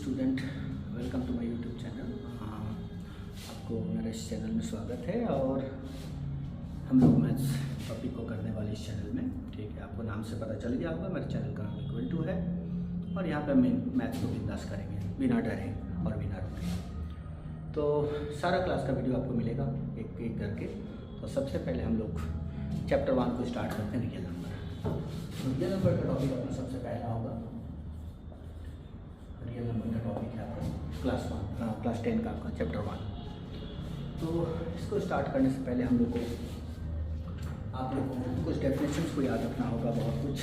Student, welcome to my YouTube channel. आपको मेरे इस चैनल में स्वागत है और हम लोग मैथ्स टॉपिक को करने वाले इस चैनल में, ठीक है। आपको नाम से पता चल गया होगा, मेरे चैनल का नाम इक्वल टू है और यहाँ पे हम मैथ्स को बिंदास करेंगे बिना डरे और बिना रुके। तो सारा क्लास का वीडियो आपको मिलेगा एक एक करके। तो सबसे पहले हम लोग चैप्टर 1 को स्टार्ट करते हैं, रियल नंबर। तो रियल नंबर का टॉपिक अपना सबसे पहला होगा। रियल नंबर का टॉपिक है आपका क्लास 10 का आपका चैप्टर 1। तो इसको स्टार्ट करने से पहले हम लोग को आप लोग को कुछ डेफिनेशंस को याद रखना होगा, बहुत कुछ।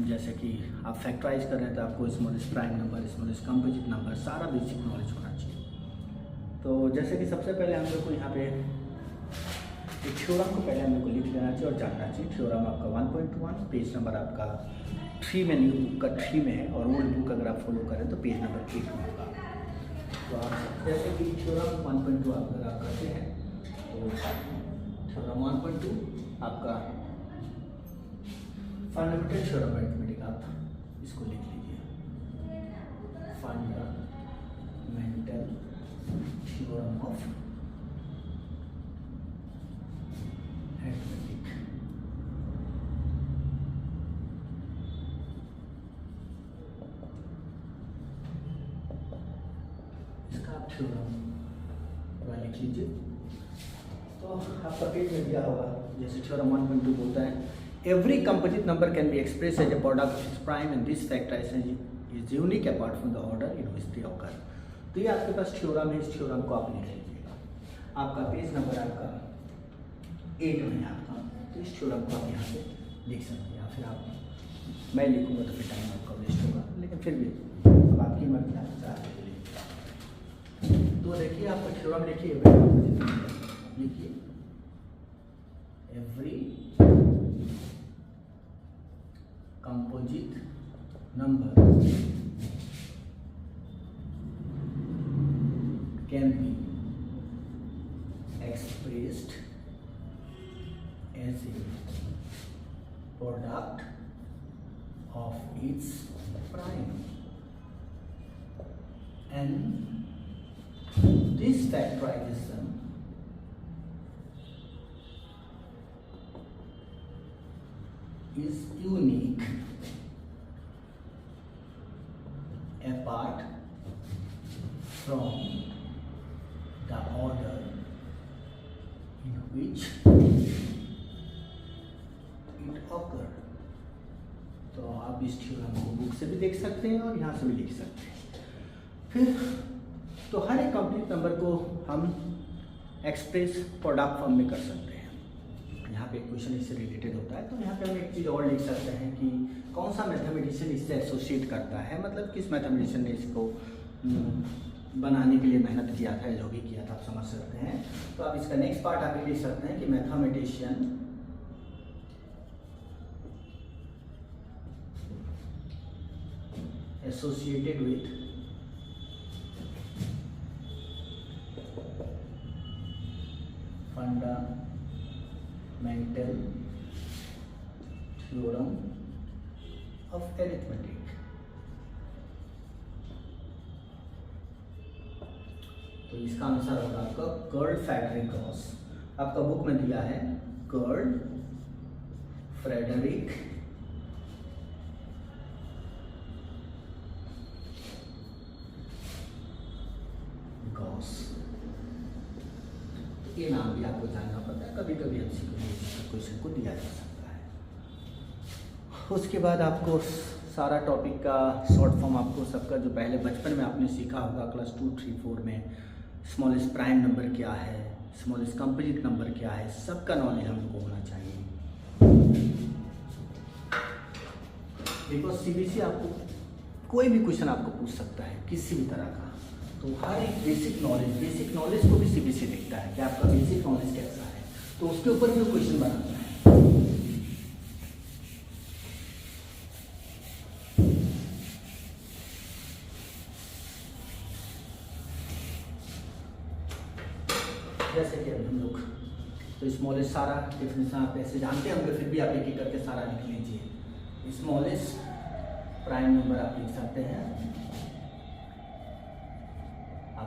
जैसे कि आप फैक्टराइज कर रहे हैं तो आपको smallest prime number, smallest composite number, सारा बेसिक नॉलेज होना चाहिए। तो जैसे कि सबसे पहले हम लोग को यहाँ पे एक थ्योरम को पहले हम लोग को लिख लेना चाहिए और जानना चाहिए। थ्योरम आपका 1.1, पेज नंबर आपका 3 में, न्यू बुक का 3 में है और ओल्ड बुक अगर आप फॉलो करें तो पेज नंबर 8 में होगा। तो आप जैसे कि थ्योरम 1.2 अगर आप करते हैं तो थ्योरम 1.2 आपका फंडामेंटल थ्योरम अरिथमेटिक, आप इसको लिख लीजिए। Fundamental theorem of arithmetic. इसका आप थ्योरम लिख लीजिए। तो आपका पेज में दिया होगा, जैसे थ्योरम 1.2 बोलता है, every composite number can be express as a product of its prime and this factorisation is unique apart from the order in which they occur. तो ये आपके पास थ्योरम है, इस थ्योरम को आप लिख लीजिएगा। आपका पेज नंबर आपका 8 में है आपका, तो इस थ्योरम को आप यहाँ पे लिख सकते हैं। या फिर आप मैं लिखूँगा तो फिर टाइम आपका वेस्ट होगा, लेकिन फिर भी अब आपकी मर्जी, आप चाहते हैं। तो देखिए आपका थ्योरम लिखिए, लिखिए every composite number can B expressed as a product of its prime and this factorization is unique apart from the order in which it occurred। तो आप इस थ्योरम को बुक से भी देख सकते हैं और यहाँ से भी लिख सकते हैं। फिर तो हर एक कंप्लीट नंबर को हम एक्सप्रेस प्रोडक्ट फॉर्म में कर सकते हैं। यहाँ पे क्वेश्चन इससे रिलेटेड होता है, तो यहाँ पे हम एक चीज़ और लिख सकते हैं कि कौन सा मैथमेटिशियन इससे एसोसिएट करता है, मतलब किस मैथमेटिशियन ने इसको बनाने के लिए मेहनत किया था, जो भी किया था, आप समझ सकते हैं। तो आप इसका नेक्स्ट पार्ट आगे लिख सकते हैं कि mathematician associated with fundamental theorem of arithmetic. तो इसका आंसर होगा आपका कर्ल फ्रेडरिक गॉस। आपका बुक में दिया है कर्ल फ्रेडरिक गॉस। ये नाम भी आपको जानना पड़ता है, कभी कभी हमसे क्वेश्चन को दिया जा सकता है। उसके बाद आपको सारा टॉपिक का शॉर्ट फॉर्म, आपको सबका जो पहले बचपन में आपने सीखा होगा क्लास 2, 3, 4 में, स्मॉलेस्ट प्राइम नंबर क्या है, स्मॉलेस्ट कंपोजिट नंबर क्या है, सबका नॉलेज हम लोग को होना चाहिए। बिकॉज सीबीएसई आपको कोई भी क्वेश्चन आपको पूछ सकता है किसी भी तरह का। तो हर एक बेसिक नॉलेज को भी सीबीएसई देखता है कि आपका बेसिक नॉलेज कैसा है, तो उसके ऊपर भी क्वेश्चन बनाता है। जैसे कि अभी हम लोग तो स्मॉलेस्ट सारा डेफिनेशन आप ऐसे जानते होंगे, फिर भी आप एक एक करके सारा लिख लीजिए। स्मॉलेस्ट प्राइम नंबर आप लिख सकते हैं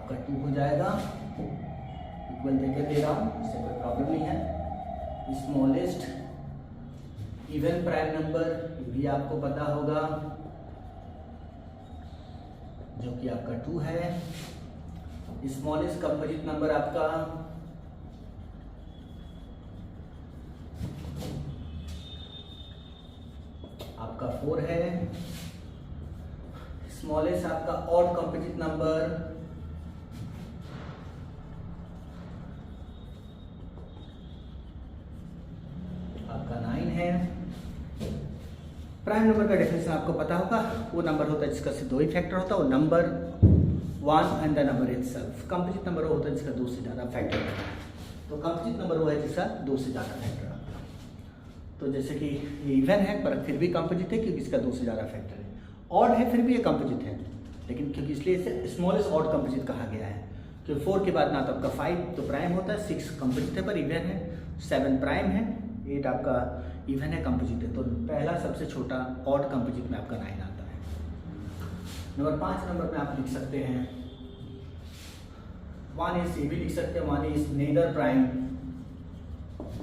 आपका 2 हो जाएगा। इक्वल देके दे रहा हूँ, इससे कोई प्रॉब्लम नहीं है। स्मॉलेस्ट इवन प्राइम नंबर ये भी आपको पता होगा, जो कि आपका 2 है। स्मॉलेस्ट कंपोजिट नंबर आपका आपका 4 है। स्मॉलेस्ट आपका ऑड कंपोजिट नंबर आपका 9 है। प्राइम नंबर का डेफिनेशन आपको पता होगा, वो नंबर होता है जिसका सिर्फ 2 ही फैक्टर होता है, वो number 1 and the number itself. Composite number वो होता है जिसका 2 से ज़्यादा फैक्टर होता है। तो कंपोजिट नंबर वो है जिसका 2 से ज़्यादा फैक्टर होता है। तो जैसे कि ये इवन है पर फिर भी कंपोजिट है क्योंकि इसका 2 से ज़्यादा फैक्टर है। ऑड है फिर भी ये कंपोजिट है, लेकिन क्योंकि इसलिए इसे स्मॉलेस्ट ऑड कंपोजिट कहा गया है। क्योंकि 4 के बाद ना तो आपका 5 तो प्राइम होता है, 6 कंपोजिट है पर इवन है, 7 प्राइम है, 8 आपका इवन है कंपोजिट है। तो पहला सबसे छोटा ऑड कंपोजिट में आपका 9 आता है। नंबर 5 नंबर में आप लिख सकते हैं 1 इज, ये भी लिख सकते हैं 1 is nether prime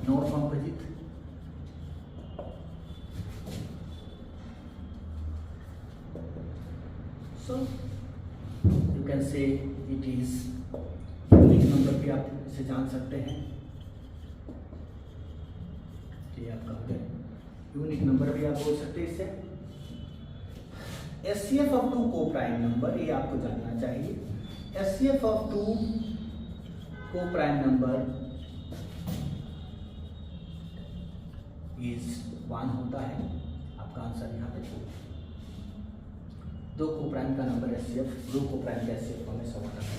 nor composite. So you can say it is unique number भी आप इसे जान सकते हैं, ये आपका हो गया यूनिक नंबर भी आप बोल सकते हैं इसे। SCF ऑफ 2 को प्राइम नंबर, ये आपको जानना चाहिए। SCF ऑफ 2 को प्राइम नंबर इज 1 होता है। आपका आंसर यहाँ पे 2 को प्राइम का नंबर SCF, 2 को प्राइम का SCF हमेशा 1 आता है।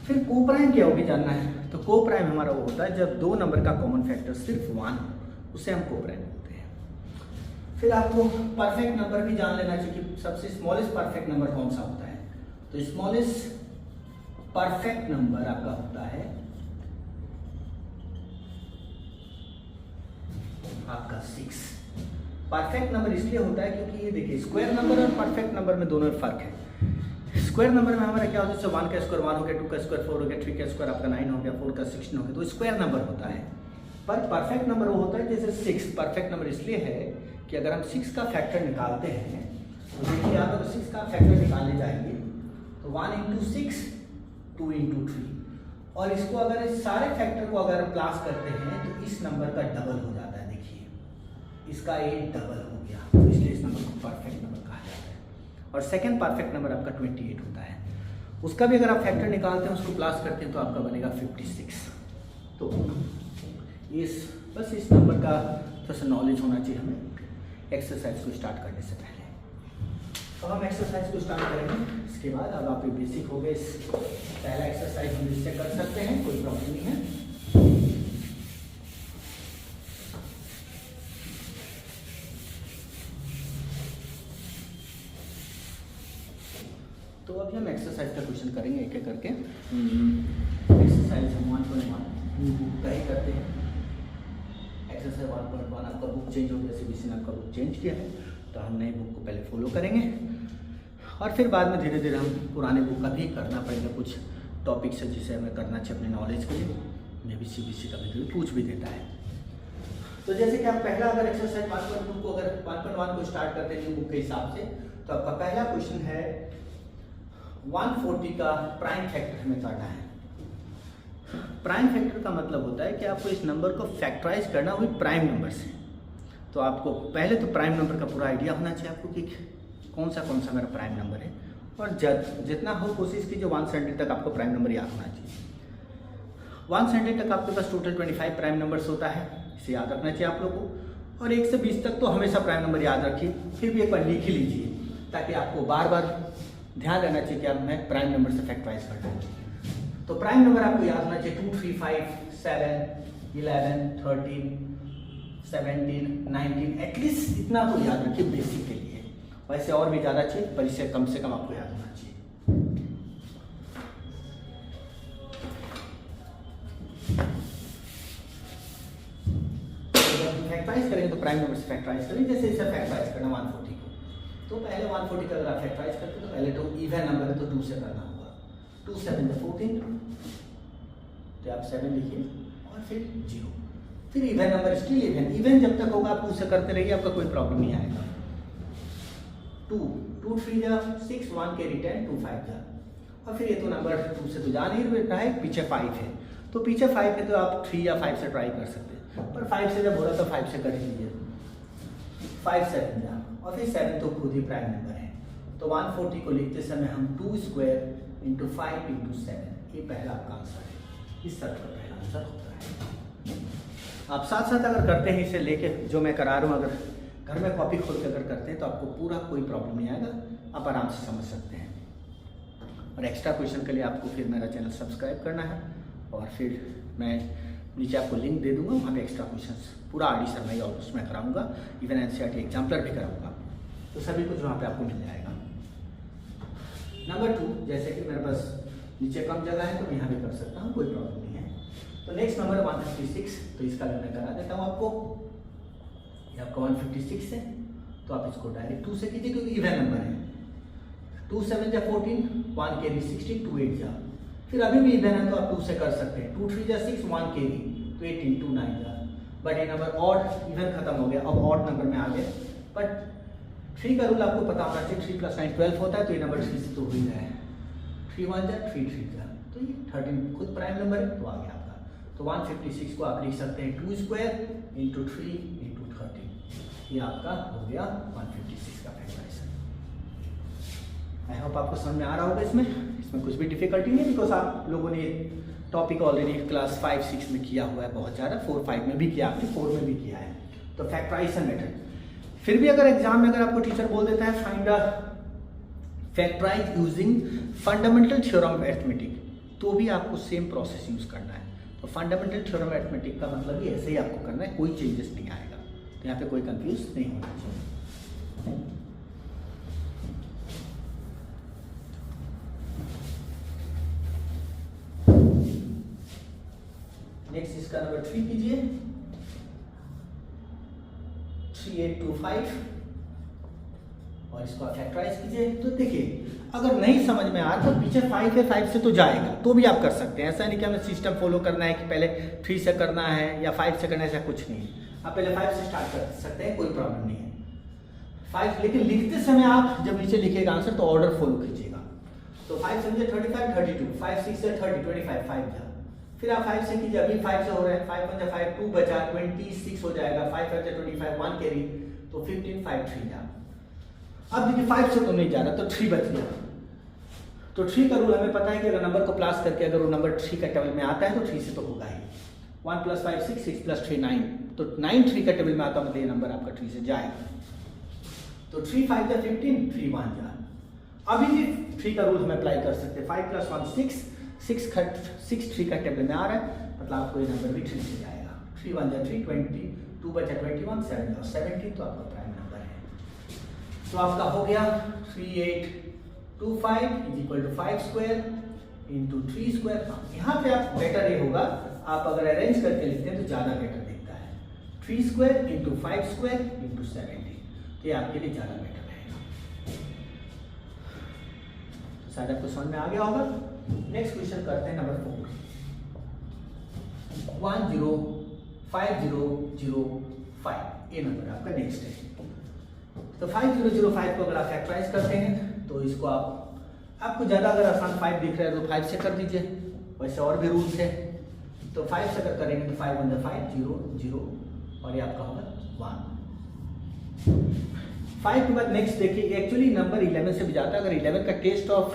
फिर को प्राइम क्या होगी जानना है, तो को प्राइम हमारा वो होता है जब 2 नंबर का कॉमन फैक्टर सिर्फ 1 हो, उसे हम को प्राइम बोलते हैं। फिर आपको परफेक्ट नंबर भी जान लेना चाहिए कि सबसे स्मॉलेस्ट परफेक्ट नंबर कौन सा होता है। तो स्मॉलेस्ट परफेक्ट नंबर आपका होता है आपका 6। परफेक्ट नंबर इसलिए होता है क्योंकि ये देखिए स्क्वायर नंबर और परफेक्ट नंबर में दोनों में फर्क है। स्क्वायर नंबर में हमारा क्या होता है, जैसे 1 का स्क्वायर 1 हो गया, 2 का स्क्वायर 4 हो गया, 3 का स्क्वायर आपका 9 हो गया, 4 का 16 हो गया, तो स्क्वायर नंबर होता है। पर परफेक्ट नंबर वो होता है जैसे 6 परफेक्ट नंबर इसलिए है कि अगर हम 6 का फैक्टर निकालते हैं तो देखिए आप अगर 6 का फैक्टर निकालने जाएंगे तो 1 × 6 2 × 3, और इसको अगर इस सारे फैक्टर को अगर प्लस करते हैं तो इस नंबर का डबल हो जाता है। देखिए इसका 8 डबल हो गया, तो इसलिए इस नंबर को परफेक्ट नंबर कहा जाता है। और सेकंड परफेक्ट नंबर आपका 28 होता है, उसका भी अगर आप फैक्टर निकालते हैं उसको प्लस करते हैं तो आपका बनेगा 56। तो बस इस नंबर का थोड़ा सा नॉलेज होना चाहिए हमें एक्सरसाइज को स्टार्ट करने से पहले। अब हम एक्सरसाइज को स्टार्ट करेंगे, इसके बाद अब आप बेसिक हो गए। पहला एक्सरसाइज हम इससे कर सकते हैं, कोई प्रॉब्लम नहीं है। तो अभी हम एक्सरसाइज का क्वेश्चन करेंगे एक एक करके। एक्सरसाइज हम 1.1 का ही करते हैं। एक्सरसाइज 1.1 आपका बुक चेंज हो गया, CBSE ने आपका बुक चेंज किया है, तो हम नए बुक को पहले फॉलो करेंगे और फिर बाद में धीरे धीरे हम पुराने बुक का भी करना पड़ेगा। कुछ टॉपिक्स है जिसे हमें करना चाहिए अपने नॉलेज के लिए, मे भी CBSE कभी कभी पूछ भी देता है। तो जैसे कि आप पहला अगर एक्सरसाइज 1.2 को अगर 1.1 को स्टार्ट करते हैं न्यू बुक के हिसाब से, तो आपका पहला क्वेश्चन है 140 का प्राइम फैक्टर हमें करना है। प्राइम फैक्टर का मतलब होता है कि आपको इस नंबर को फैक्टराइज करना हुई प्राइम नंबर से। तो आपको पहले तो प्राइम नंबर का पूरा आइडिया होना चाहिए आपको कि कौन सा मेरा प्राइम नंबर है, और जितना हो कोशिश कीजिए 1 से 100 तक आपको प्राइम नंबर याद होना चाहिए। 1 से 100 तक आपके पास टोटल 25 प्राइम नंबर्स होता है, इसे याद रखना चाहिए आप लोगों को। और 1 से 20 तक तो हमेशा प्राइम नंबर याद रखिए, फिर भी एक बार लिख ही लीजिए ताकि आपको बार बार ध्यान रहना चाहिए कि अब मैं प्राइम नंबर से फैक्टराइज करना है। तो प्राइम नंबर आपको याद होना चाहिए 2, 3, 5, 7, 11, 13, 17, 19, एटलीस्ट इतना तो याद रखिए बेसिक के लिए। वैसे और भी ज़्यादा चाहिए पर इससे कम से कम आपको याद होना चाहिए। जब फैक्टराइज करेंगे तो प्राइम नंबर से फैक्टराइज करेंगे। जैसे इसे फैक्टराइज करना 140 को, तो पहले 140 का अगर आप फैक्टराइज करते हैं तो पहले तो इवन नंबर है तो 2 से करना होगा। 2 7 14, तो आप 7 लिखिए और फिर 0। फिर इवन नंबर स्टिल इवन जब तक होगा आप 2 से करते रहिए, आपका कोई प्रॉब्लम नहीं आएगा। 2 2 3 जा 6, 1 कैरी 10, 2 5 जा, और फिर ये तो नंबर 2 से तो जा नहीं रहा है, पीछे 5 है, तो पीछे 5 है तो आप 3 या 5 से ट्राई कर सकते हैं, पर 5 से जब हो रहा तो 5 से कर लीजिए। 5 7 जा, और फिर 7 तो खुद ही प्राइम नंबर है, तो 140 को लिखते समय हम 2 स्क्वायर इंटू 5 इंटू 7, ये पहला आपका आंसर है, इस सर्कल का पहला आंसर होता है। आप साथ साथ अगर करते हैं इसे लेके जो मैं करा रहा हूँ, अगर घर में कॉपी खोल के अगर करते हैं तो आपको पूरा कोई प्रॉब्लम नहीं आएगा, आप आराम से समझ सकते हैं। और एक्स्ट्रा क्वेश्चन के लिए आपको फिर मेरा चैनल सब्सक्राइब करना है, और फिर मैं नीचे आपको लिंक दे दूंगा, वहाँ पे एक्स्ट्रा क्वेश्चंस पूरा RD शर्मा ही और उसमें कराऊंगा, इवन NCERT एग्जाम्पलर भी कराऊंगा, तो सभी कुछ वहाँ पे आपको मिल जाएगा। नंबर 2, जैसे कि मेरे पास नीचे कम जगह है तो मैं यहाँ भी कर सकता हूँ, कोई प्रॉब्लम नहीं है। तो नेक्स्ट नंबर 156, तो इसका मैं करा देता हूँ आपको। ये आपका 156 है, तो आप इसको डायरेक्ट 2 से कीजिए क्योंकि इवन नंबर है। 2 7 जा 14, 1 कैरी 16, 2 8 जा, फिर अभी भी इवन है तो आप 2 से कर सकते हैं। 2 3 जा 6, 1 कैरी तो 18, 2 9 जा, बट ये नंबर ऑड, इवन खत्म हो गया, अब ऑड नंबर में आ गए। बट 3 का रूल आपको पता होना चाहिए, 3 + 9 12 होता है, तो ये नंबर 3 से तो हो ही रहा है। 3 1 जा 3 3 जा, तो ये 13 खुद प्राइम नंबर है, तो आ गया आपका। तो 156 को आप लिख सकते हैं 2 स्क्वायर इंटू 3 इंटू 13, ये आपका हो गया 156 का फैक्टराइजेशन। आई होप आपको समझ में आ रहा होगा। इसमें कुछ भी डिफिकल्टी नहीं है, बिकॉज आप लोगों ने टॉपिक ऑलरेडी क्लास 5 6 में किया हुआ है, बहुत ज़्यादा 4 5 में भी किया, आपने 4 में भी किया है। तो फैक्टराइजेशन मेथड, फिर भी अगर एग्जाम में अगर आपको टीचर बोल देता है find a factorise using fundamental theorem of arithmetic, तो भी आपको सेम प्रोसेस यूज करना है। तो फंडामेंटल थ्योरम ऑफ अरिथमेटिक का मतलब ही ऐसे ही आपको करना है, कोई चेंजेस नहीं आएगा, तो यहाँ पे कोई कंफ्यूज नहीं होना चाहिए। नेक्स्ट इसका नंबर 3 कीजिए, 3825, और इसको फैक्टराइज कीजिए। तो देखिए अगर नहीं समझ में आ रहा तो पीछे 5 है, 5 से तो जाएगा, तो भी आप कर सकते हैं। ऐसा नहीं कि हमें सिस्टम फॉलो करना है कि पहले 3 से करना है या 5 से करना है, ऐसा कुछ नहीं है। आप पहले 5 से स्टार्ट कर सकते हैं, कोई प्रॉब्लम नहीं है। 5, लेकिन लिखते समय आप जब नीचे लिखिएगा आंसर तो ऑर्डर फॉलो कीजिएगा। तो 5 समझे 35 32, 5 6 से 30 25, 5 जा, फिर आप 5 से कीजिए, अभी 5 से हो रहा है, 5 1 जा 5, 2 बचा 26 हो जाएगा, 5 5 जा 25, 1 कैरी तो 15, 5 3 जा। अब देखिए 5 से तो नहीं जा रहा, तो 3 बच गया। तो 3 का रूल हमें पता है कि अगर नंबर को प्लस करके अगर वो नंबर 3 का टेबल में आता है तो 3 से तो होगा ही। 1 + 5 6, 6 + 3 9, तो 9 3 का टेबल में आता मतलब ये नंबर आपका 3 से जाएगा। तो 3 5 जा 15, 3 1 जा। अभी भी 3 का रूल हम अप्लाई कर सकते हैं। 5 + 1 6, 6 3 का टेबल में आ रहा है, मतलब आपको ये नंबर भी 3 से जाएगा। 3 1 जा 3, 20, 2 बचा 21, 7 जा 17, तो आपका प्राइम नंबर है। तो आपका हो गया 3825 = 5 स्क्वायर इंटू 3 स्क्वायर। यहाँ पे आप बेटर ये होगा, आप अगर अरेंज करके लिखते हैं तो ज़्यादा बेटर दिखता है। 3 स्क्वायर इंटू 5 स्क्वायर इंटू 70, तो ये आपके लिए ज़्यादा बेटर रहेगा। तो शायद आपको समझ में आ गया होगा। नेक्स्ट क्वेश्चन करते हैं नंबर 4, 105005, ये नंबर आपका नेक्स्ट है। तो 5005 को अगर आप फैक्टराइज करते हैं तो इसको आपको ज़्यादा अगर आसान 5 दिख रहा है तो 5 से कर दीजिए, वैसे और भी रूल्स है। तो 5 से अगर करेंगे तो 5 1 5 0 0, और ये आपका होगा 1। 5 के बाद नेक्स्ट देखिए, एक्चुअली नंबर 11 से भी जाता है। अगर 11 का टेस्ट ऑफ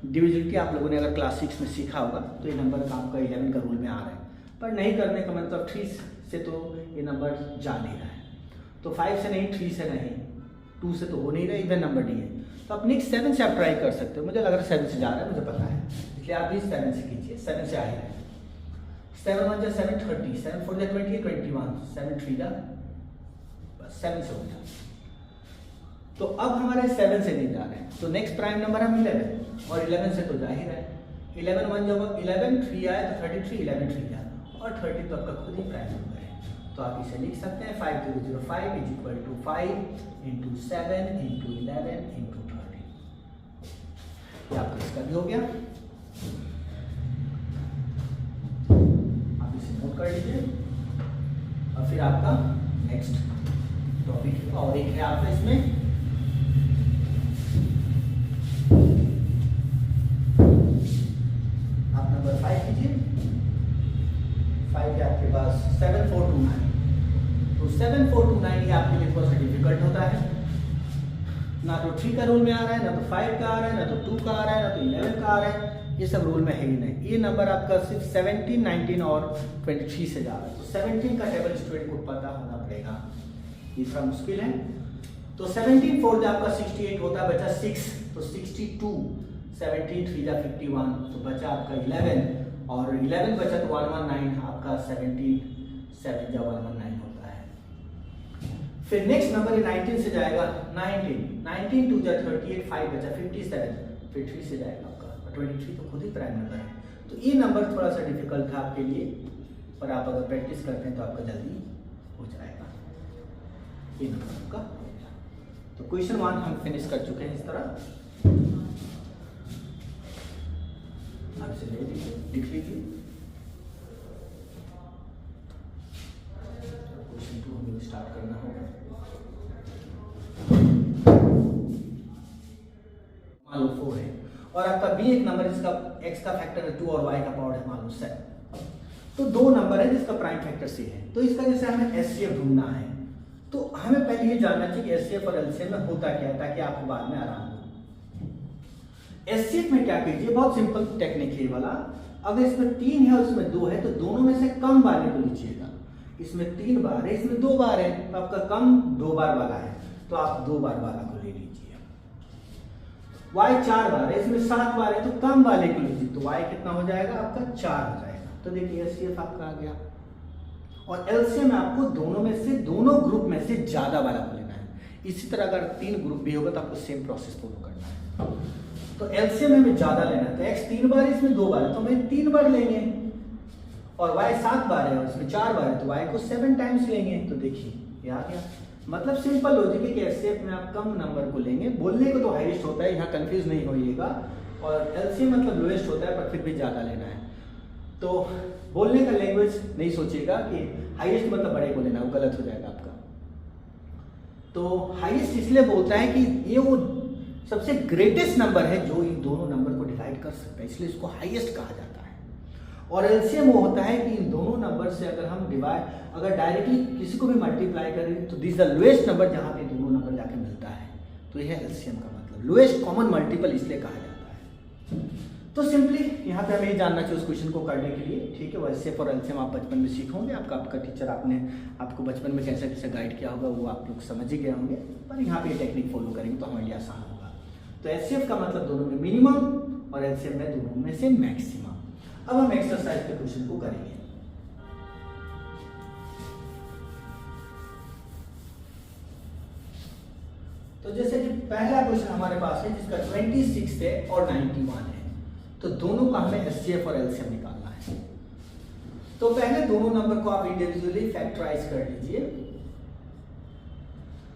डिविजिबिलिटी आप लोगों ने अगर क्लास 6 में सीखा होगा तो ये नंबर का आपका 11 का रूल में आ रहा है, पर नहीं करने का मतलब 3 से तो ये नंबर जा नहीं रहा है। तो 5 से नहीं, 3 से नहीं, 2 से तो हो नहीं रहा, इवन नंबर नहीं है। तो आप नेक्स्ट 7 से आप ट्राई कर सकते हो। मुझे लग रहा है 7 से जा रहा है, मुझे पता है, इसलिए आप भी 7 से कीजिए। 7 से आ ही रहा है। 7 1 जा 7 30, 7 4 जा 20 21, 7 3 जा, बस 7 से हो गया। तो अब हमारे 7 से नहीं जा रहे हैं, तो नेक्स्ट प्राइम नंबर हम 11, और 11 से तो जा ही रहा है। 11 1 जब 11 3 आया तो 33, 11 3 जा, और 30 तो आपका खुद ही प्राइम नंबर है। तो आप इसे लिख सकते हैं 5005 = 5 × 7 × 11 × 30। आपका इसका भी हो गया। आप इसे नोट कर लीजिए और फिर आपका नेक्स्ट टॉपिक और एक है आपका इसमें आप नंबर 5 लीजिए। 5 है आपके पास 7429। तो 7429 ये आपके लिए थोड़ा सा डिफिकल्ट होता है, ना तो 3 का रूल में आ रहा है, ना तो 5 का आ रहा है, ना तो 2 का आ रहा है, ना तो 11 का आ रहा है। ये सब रूल में है ही नहीं। ये नंबर आपका सिर्फ 17, 19 और 23 से जा रहा है। तो 17 का टेबल स्टूडेंट को पता होना पड़ेगा, ये थोड़ा मुश्किल है। तो 17 4 आपका 68 होता है, बचा 6 तो 62, 17 3 जा 51 तो बचा आपका 11 और 11 बचा तो 119 आपका 17 7 जा 119 होता है। फिर नेक्स्ट नंबर 19 से जाएगा 19 2 जा 38 5 बचा 57 फिर 3 से जाएगा आपका 23 तो खुद ही प्राइम नंबर है। तो ये नंबर थोड़ा सा डिफिकल्ट था आपके लिए, पर आप अगर प्रैक्टिस करते हैं तो आपका जल्दी हो जाएगा। ये नंबर आपका हो गया। तो क्वेश्चन 1 हम फिनिश कर चुके हैं इस तरह। आप इसे ले लीजिए, लिख लीजिए। क्वेश्चन 2 हमें स्टार्ट करना होगा। मान लो 4 है और आपका बी एक नंबर जिसका x का फैक्टर 2 और y का पावर है मान लो 7। तो दो नंबर है जिसका प्राइम फैक्टर c है। तो इसका जैसे हमें एचसीएफ ढूंढना है तो हमें पहले ये जानना चाहिए कि एचसीएफ और एलसीएम में होता क्या है, ताकि आपको बाद में आराम हो। एचसीएफ में क्या कीजिए, बहुत सिंपल टेक्निक है वाला। अगर इसमें 3 है और इसमें 2 है तो दोनों में से कम वाले को लीजिएगा। इसमें 3 बार है, इसमें 2 बार है, तो आपका कम 2 बार वाला है तो आप 2 बार वाला को ले लीजिए। y 4 बार है, इसमें 7 बार है तो कम वाले को लीजिए, तो y कितना हो जाएगा आपका 4 हो जाएगा। तो देखिए एचसीएफ आपका आ गया। और एलसीएम में आपको दोनों में से, दोनों ग्रुप में से ज्यादा वाला को लेना है। इसी तरह अगर 3 ग्रुप भी होगा तो आपको सेम प्रोसेस फॉलो करना है। तो एलसीएम में हमें ज्यादा लेना है, तो x 3 बार है, इसमें 2 बार है तो हमें 3 बार लेंगे। और y 7 बार है और इसमें 4 बार है तो y को 7 टाइम्स लेंगे। तो देखिए ये आ गया। मतलब सिंपल लॉजिक है कि एचसीएफ में आप कम नंबर को लेंगे। बोलने को तो हाईएस्ट होता है, यहाँ कंफ्यूज नहीं होइएगा। और एलसीएम मतलब लोएस्ट होता है पर फिर भी ज्यादा लेना है। तो बोलने का लैंग्वेज नहीं सोचिएगा कि हाईएस्ट मतलब बड़े को लेना, वो गलत हो जाएगा आपका। तो हाईएस्ट इसलिए बोलता है कि ये वो सबसे ग्रेटेस्ट नंबर है जो इन दोनों नंबर को डिवाइड कर सकता है, इसलिए इसको हाईएस्ट कहा जाता है। और एलसीएम वो होता है कि इन दोनों नंबर से अगर हम अगर डायरेक्टली किसी को भी मल्टीप्लाई करें तो दिस द लोएस्ट नंबर जहां पे दोनों नंबर जाके मिलता है। तो यह है एलसीएम का मतलब, लोएस्ट कॉमन मल्टीपल इसलिए कहा जाता है। तो सिंपली यहाँ पे हमें ये जानना चाहिए उस क्वेश्चन को करने के लिए, ठीक है। वैसे फॉर एलसीएम आप बचपन में सीखोगे, आपका टीचर आपको बचपन में कैसे कैसे गाइड किया होगा वो आप लोग समझ ही गए होंगे, पर यहाँ पे टेक्निक फॉलो करेंगे तो हमारे लिए आसान होगा। तो एचसीएफ का मतलब दोनों में मिनिमम और एलसीएम में दोनों में से मैक्सिमम। अब हम एक्सरसाइज के क्वेश्चन को करेंगे। तो जैसे कि पहला क्वेश्चन हमारे पास है जिसका 26 है और 91 है, तो दोनों का हमें एचसीएफ और एलसीएम निकालना है। तो पहले दोनों नंबर को आप इंडिविजुअली फैक्टराइज कर लीजिए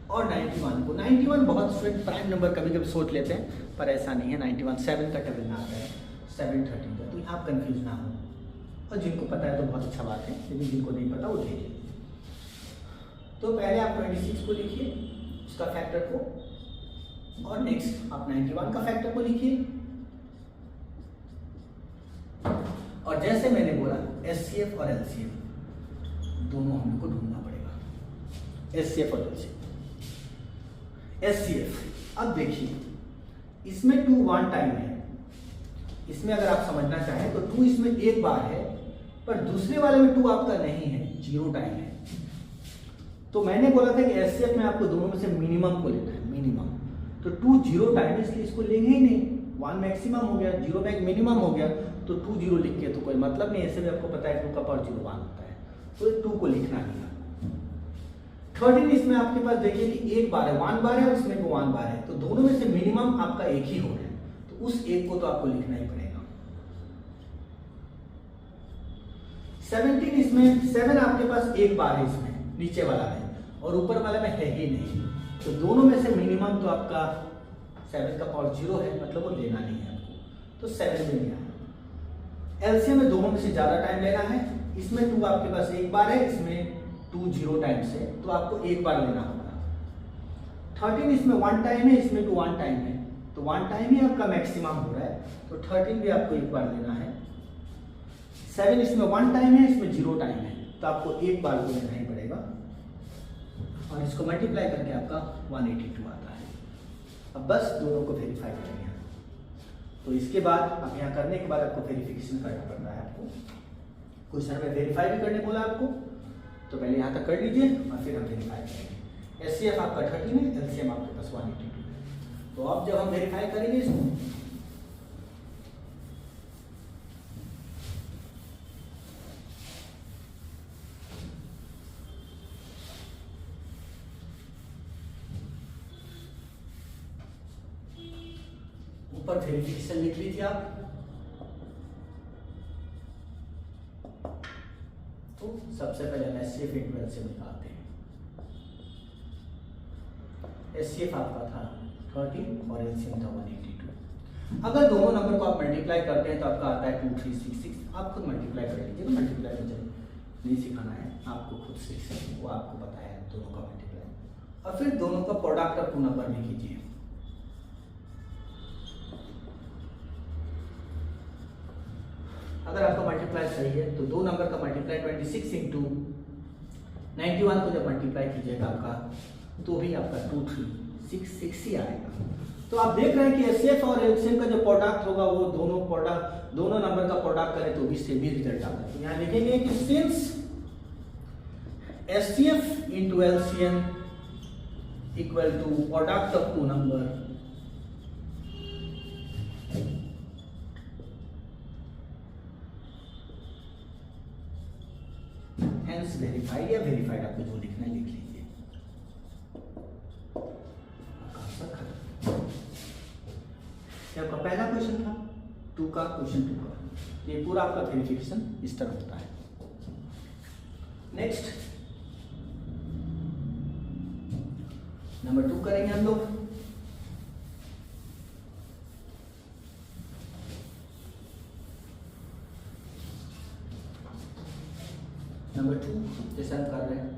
और 91 बहुत स्ट्रेट प्राइम नंबर कभी कभी सोच लेते हैं, पर ऐसा नहीं है। 91 7 का टेबल में आता है, 7 13 का, तो यहाँ कंफ्यूज ना हो। और जिनको पता है तो बहुत अच्छा बात है, लेकिन जिनको नहीं पता वो देखिए। तो पहले आप 26 को लिखिए उसका फैक्टर को, और नेक्स्ट आप 91 का फैक्टर को लिखिए। और जैसे मैंने बोला एचसीएफ और एलसीएम दोनों हमको ढूंढना पड़ेगा। एचसीएफ और एलसीएम। एचसीएफ अब देखिए इसमें 2 1 टाइम है, इसमें अगर आप समझना चाहें तो 2 इसमें एक बार है, पर दूसरे वाले में 2 आपका नहीं है, 0 टाइम है। तो मैंने बोला था कि एचसीएफ में आपको दोनों में से मिनिमम को लेना है, मिनिमम। तो 2 0 टाइम, इसलिए इसको लेंगे ही नहीं। 1 मैक्सिमम हो गया, 0 में मिनिमम हो गया, तो 2 0 लिख के तो कोई मतलब नहीं। ऐसे भी आपको पता है 2 का पावर 0 1 होता है, तो 2 को लिखना नहीं है। 13 इसमें आपके पास देखिए कि एक बार है, 1 बार है और इसमें 1 बार है, तो दोनों में से मिनिमम आपका एक ही हो रहा है, तो उस एक को तो आपको लिखना ही पड़ेगा। 17 इसमें 7 आपके पास एक बार है, इसमें नीचे वाला में, और ऊपर वाला में है ही नहीं, तो दोनों में से मिनिमम तो आपका 7 का पावर 0 है, मतलब वो लेना नहीं है आपको, तो 7 में नहीं आया। एलसीएम में दोनों में से ज़्यादा टाइम लेना है। इसमें 2 आपके पास एक बार है, इसमें 2 0 टाइम्स है, तो आपको एक बार लेना होगा। 13 इसमें 1 टाइम है, इसमें 2 1 टाइम है, तो 1 टाइम ही आपका मैक्सिमम हो रहा है, तो 13 भी आपको एक बार लेना है। 7 इसमें 1 टाइम है, इसमें 0 टाइम है, तो आपको एक बार को लेना ही पड़ेगा, और इसको मल्टीप्लाई करके आपका 182 आता है। अब बस दोनों को वेरीफाई करेंगे। तो इसके बाद अब यहाँ करने के बाद आपको वेरिफिकेशन करना पड़ता है। आपको क्वेश्चन में वेरीफाई भी करने बोला आपको, तो पहले यहाँ तक कर लीजिए और फिर हम वेरीफाई करेंगे। एचसीएफ आपका 13 है, एलसीएम आपके पास 182 है। तो अब जब हम वेरीफाई करेंगे इसको, ऊपर वेरिफिकेशन लिख लीजिए आप। तो सबसे पहले हम एचसीएफ इंटू एलसीएम निकालते हैं। एचसीएफ आपका था 13 और एलसीएम था 182। अगर दोनों नंबर को आप मल्टीप्लाई करते हैं तो आपका आता है 2366। आप खुद मल्टीप्लाई कर लीजिए, मल्टीप्लाई मुझे नहीं सिखाना है, आपको खुद सीख सकते, वो आपको पता है दोनों का मल्टीप्लाई। और फिर दोनों का प्रोडक्ट और 2 नंबर भी कीजिए। अगर आपका मल्टीप्लाई सही है तो 2 नंबर का मल्टीप्लाई 26 इंटू 91 को जब मल्टीप्लाई कीजिएगा आपका, तो भी आपका 2366 ही आएगा। तो आप देख रहे हैं कि एचसीएफ और एलसीएम का जो प्रोडक्ट होगा वो दोनों नंबर का प्रोडक्ट करें तो भी सेम ही रिजल्ट आता है। तो यहाँ लिखेंगे कि since HCF into LCM equal to product of 2 number, hence verified या वेरीफाइड, आपको जो लिखना है लिख लीजिए। आपका पहला क्वेश्चन था 2 का, क्वेश्चन 2 का, ये पूरा आपका वेरिफिकेशन इस तरह होता है। नेक्स्ट नंबर 2 करेंगे हम लोग। नंबर 2 जैसे हम कर रहे हैं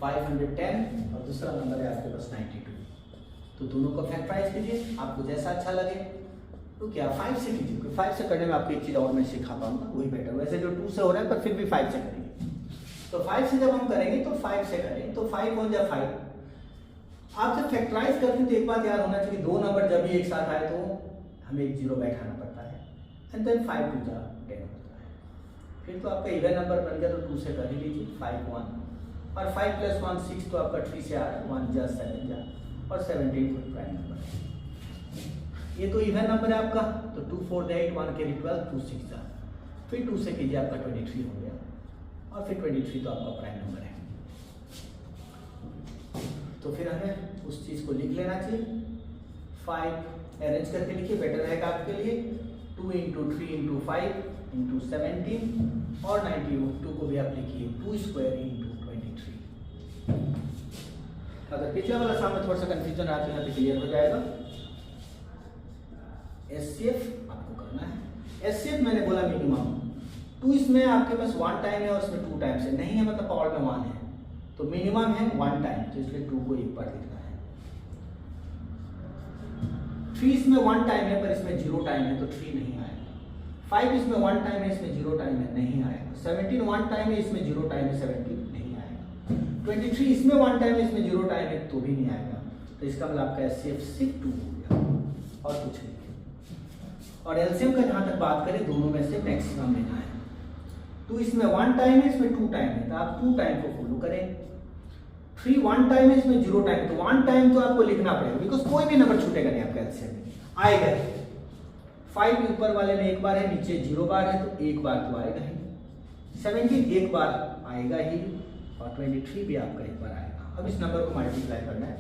510 और दूसरा नंबर है आपके पास 92। तो दोनों को फैक्टराइज कीजिए, आपको जैसा अच्छा लगे। तो क्या 5 से कीजिए, क्योंकि 5 से करने में आपको एक चीज़ और मैं सिखा पाऊंगा, वही बेटर। वैसे जो 2 से हो रहा है पर फिर भी 5 से करेंगे। तो 5 से जब हम करेंगे तो 5 से करें, तो 5 1 जा 5। आप जब फैक्टराइज करते हैं तो एक बात याद होना चाहिए, 2 नंबर जब भी एक साथ आए तो हमें एक 0 बैठाना पड़ता है, एंड देन 5 2 जा 10 होता है। फिर तो आपका इवन नंबर बन गया, तो 2 से कर ही लीजिए। 5 1 और 5 + 1 6, तो आपका 3 से आ रहा है, 1 जा 7 जा और 17 कोई प्राइम नंबर है। ये तो इवन नंबर है आपका, तो 2 4 8 1 के 12 2 6 जा, फिर 2 से कीजिए आपका 23 हो गया, और फिर 23 तो आपका प्राइम नंबर है। तो फिर हमें उस चीज़ को लिख लेना चाहिए। 5 अरेंज करके लिखिए, बेटर रहेगा आपके लिए। 2 × 3 × 5 × 17 और 92 को भी आप लिखिए 2² × 23। अगर पिछला वाला सामने थोड़ा सा कंफ्यूजन आता है तो क्लियर हो जाएगा। एचसीएफ आपको करना है। एचसीएफ मैंने बोला मिनिमम 2, इसमें आपके पास 1 टाइम है और इसमें 2 टाइम्स है, नहीं है मतलब पावर में 1 है, तो मिनिमम है 1 टाइम, तो इसलिए 2 को एक बार लिखना है। 3 इसमें 1 टाइम है पर इसमें 0 टाइम है, तो 3 नहीं आएगा। 5 इसमें 1 टाइम है, इसमें 0 टाइम है, नहीं आएगा। 17 1 टाइम है, इसमें 0 टाइम है, 17 नहीं आएगा। 23 इसमें 1 टाइम है, इसमें 0 टाइम है, तो भी नहीं आएगा। तो इसका मतलब आपका एचसीएफ सिर्फ 2 हो गया और कुछ नहीं। और एलसीएम का जहां तक बात करें, दोनों में से मैक्सिमम लेना है। 2 इसमें 1 टाइम है, इसमें 2 टाइम है, तो आप 2 टाइम को फॉलो करें। 3 1 टाइम है, इसमें 0 टाइम, तो 1 टाइम तो आपको लिखना पड़ेगा, बिकॉज कोई भी नंबर छूटेगा नहीं आपका एलसीएम में, आएगा ही। 5 ऊपर वाले में 1 बार है, नीचे 0 बार है, तो 1 बार तो आएगा ही। 17 1 बार आएगा ही, और 23 भी आपका 1 बार आएगा। अब इस नंबर को मल्टीप्लाई करना है।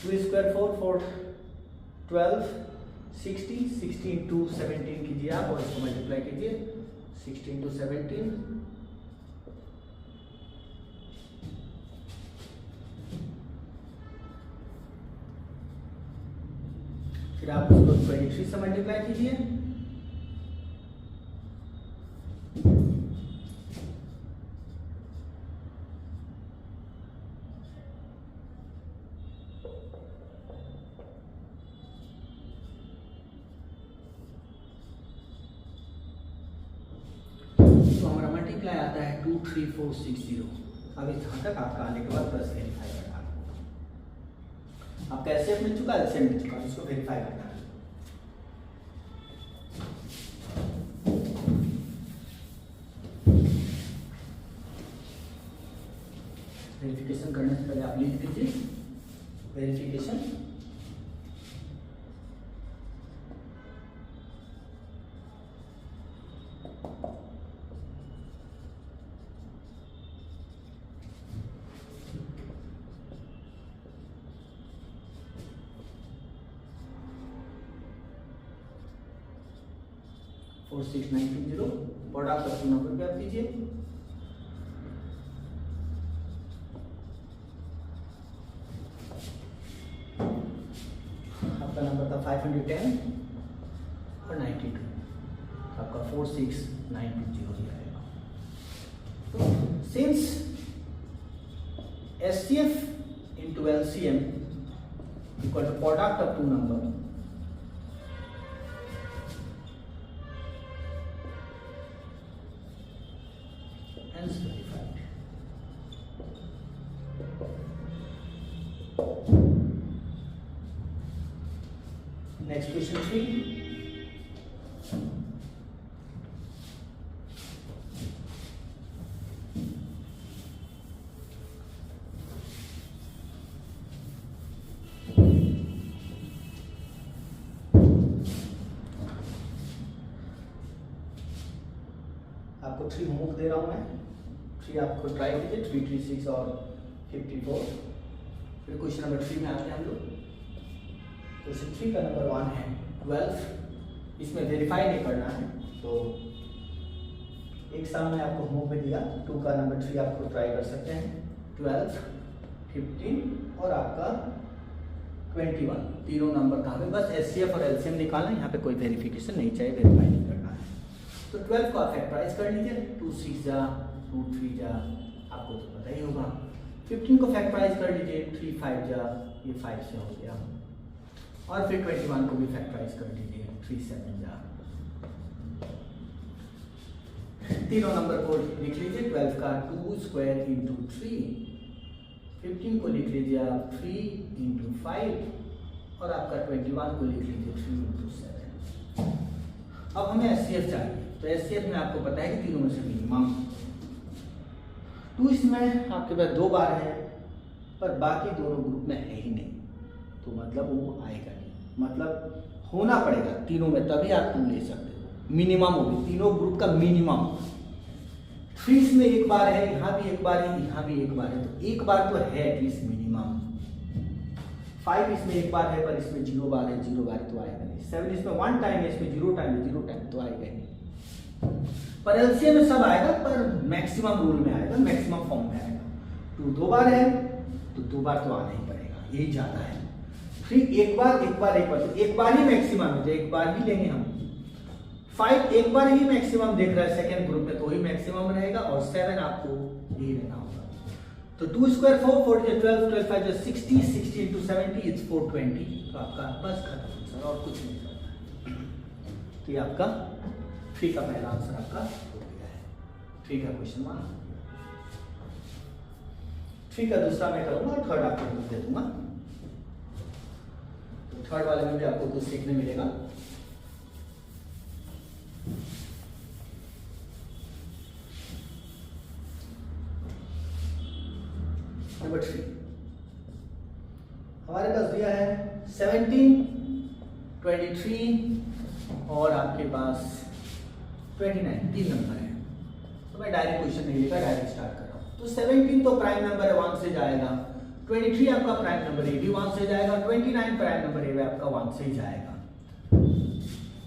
2 ² 4 4 12 60 60 × 17 कीजिए आप, और इसको मल्टीप्लाई कीजिए 16 × 17, फिर आप उसको 23 से मल्टीप्लाई कीजिए, मल्टीप्लाई आता है 23460। अब यहाँ तक आपका आने के बाद प्लस वेरीफाई करना होगा। आपका एससीएफ मिल चुका है, एलसीएम मिल चुका है, इसको वेरीफाई करना है। वेरिफिकेशन करने से पहले आप लिख दीजिए वेरिफिकेशन। फोर 6920 प्रोडक्ट अपना नंबर पे आप दीजिए। आपका नंबर था 510 और 92, आपका 46920 आएगा। तो since HCF into LCM equal to product of two number, hence verified. Next question 3. आपको 3 होमवर्क दे रहा हूं मैं, 3 आपको ट्राई कीजिए, 3, 3, 6 और 54। फिर क्वेश्चन नंबर 3 में आते हैं हम लोग। क्वेश्चन 3 का नंबर 1 है 12। इसमें वेरीफाई नहीं करना है, तो एक साल में आपको होमवर्क में दिया 2 का नंबर 3 आपको ट्राई कर सकते हैं। 12, 15 और आपका 21, तीनों नंबर कहाँ पे, बस एचसीएफ और एलसीएम निकालना है, यहाँ पे कोई वेरिफिकेशन नहीं चाहिए, वेरीफाई नहीं करना है। तो 12 को आप फैक्टराइज कर लीजिए, 2 6 जा 2 3 जा, आपको तो पता ही होगा। 15 को फैक्टराइज कर लीजिए, 3 5 जा, ये 5 से हो गया। और फिर 21 को भी फैक्टराइज कर लीजिए, 3 7 जा। तीनों नंबर को लिख लीजिए, 12 का 2 स्क्वायर इंटू 3, 15 को लिख लीजिए आप 3 इंटू 5 और आपका 21 को लिख लीजिए 3 इंटू 7। अब हमें एचसीएफ चाहिए, तो एचसीएफ में आपको पता है कि तीनों में से मिनिमम 2 इसमें आपके पास 2 बार है, पर बाकी दोनों ग्रुप में है ही नहीं, तो मतलब वो आएगा नहीं, मतलब होना पड़ेगा तीनों में, तभी आप 2 ले सकते हो। मिनिमम होगी, तीनों ग्रुप का मिनिमम। 3 इसमें 1 बार है, यहाँ भी 1 बार है, यहाँ भी 1 बार है, तो 1 बार तो है एटलीस्ट मिनिमम। 5 इसमें 1 बार है, पर इसमें 0 बार है, 0 बार तो आएगा नहीं। 7 इसमें 1 टाइम है, इसमें 0 टाइम है, 0 टाइम तो आएगा नहीं। पर एलसीएम में सब आएगा, पर मैक्सिमम रूल में आएगा, मैक्सिमम फॉर्म में आएगा। 2 2 बार है तो 2 बार तो आना ही पड़ेगा, यही ज्यादा है। 3 1 बार 1 बार 1 बार, तो 1 बार ही मैक्सिमम है, तो 1 बार ही लेंगे हम। 5 1 बार ही मैक्सिमम देख रहा है सेकंड ग्रुप में, तो ही मैक्सिमम रहेगा। और 7 आपको यही रहना होगा। तो 2 स्क्वायर 4 4 12 12 5 60 60 इंटू 70 इज 420। तो आपका बस खत्म सर, और कुछ नहीं करना। तो ये आपका 3 का पहला आंसर आपका हो गया है। 3 का क्वेश्चन 1। 3 का दूसरा मैं करूंगा और थर्ड आपको दे दूंगा। तो थर्ड वाले में भी आपको कुछ सीखने मिलेगा। नंबर 3 हमारे पास दिया है 17 23 और आपके पास 29, 3 नंबर है। तो मैं डायरेक्ट क्वेश्चन नहीं लिखा, डायरेक्ट स्टार्ट कर रहा हूँ। तो 17 तो प्राइम नंबर है, 1 से जाएगा। 23 आपका प्राइम नंबर है, भी 1 से जाएगा। 29 प्राइम नंबर है, आपका 1 से ही जाएगा।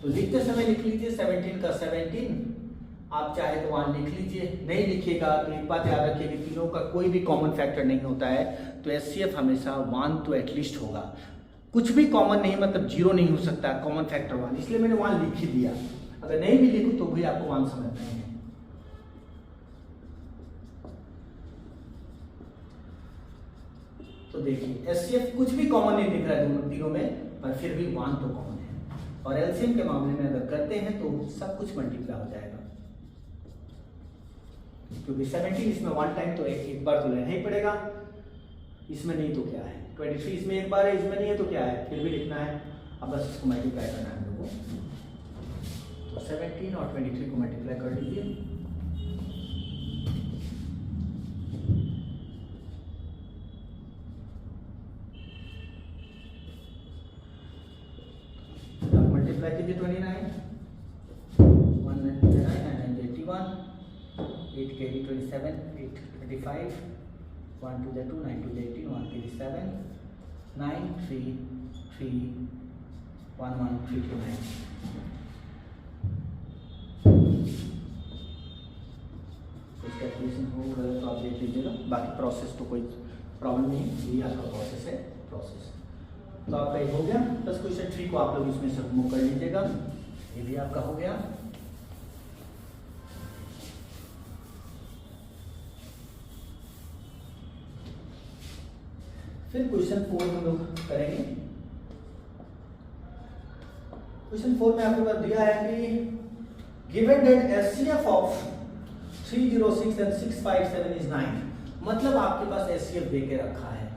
तो लिखते समय लिख लीजिए 17 का 17, आप चाहे तो 1 लिख लीजिए, नहीं लिखिएगा तो एक बात याद रखिए कि तीनों का कोई भी कॉमन फैक्टर नहीं होता है, तो एचसीएफ हमेशा 1 तो एटलीस्ट होगा। कुछ भी कॉमन नहीं, मतलब 0 नहीं हो सकता कॉमन फैक्टर 1, इसलिए मैंने 1 लिख ही दिया। अगर नहीं भी लिखूं तो भी आपको 1 समझना है। तो देखिए एचसीएफ कुछ भी कॉमन नहीं दिख रहा है दोनों तीनों में, पर फिर भी 1 तो कॉमन है। और एलसीएम के मामले में अगर करते हैं तो सब कुछ मल्टीप्लाई हो जाएगा। क्योंकि 17 इसमें वन टाइम तो एक बार तो लेना ही पड़ेगा, इसमें नहीं तो क्या है, 23 इसमें एक बार है, इसमें नहीं है तो क्या है, फिर भी लिखना है। अब बस इसको मल्टीप्लाई करना है हम लोगों को, तो 17 और 23 को मल्टीप्लाई कर लीजिए। मल्टीप्लाई कीजिए 29, 1 9 9 81, 8 कैरी 27, 8 25, 1 2 2 9 2 18, 1 कैरी 7, 9 3 3 1 1 3 2 9। कुछ कैलकुलेशन हो गया तो आप देख लीजिएगा, बाकी प्रोसेस तो कोई प्रॉब्लम नहीं है, यही आपका प्रोसेस है प्रोसेस। तो आपका ये हो गया, बस क्वेश्चन 3 को आप लोग इसमें से मूव कर लीजिएगा, ये भी आपका हो गया। फिर क्वेश्चन 4 हम लोग करेंगे। क्वेश्चन 4 में आपके पास दिया है कि given that HCF of 306 and 657 is 9, मतलब आपके पास एचसीएफ दे के रखा है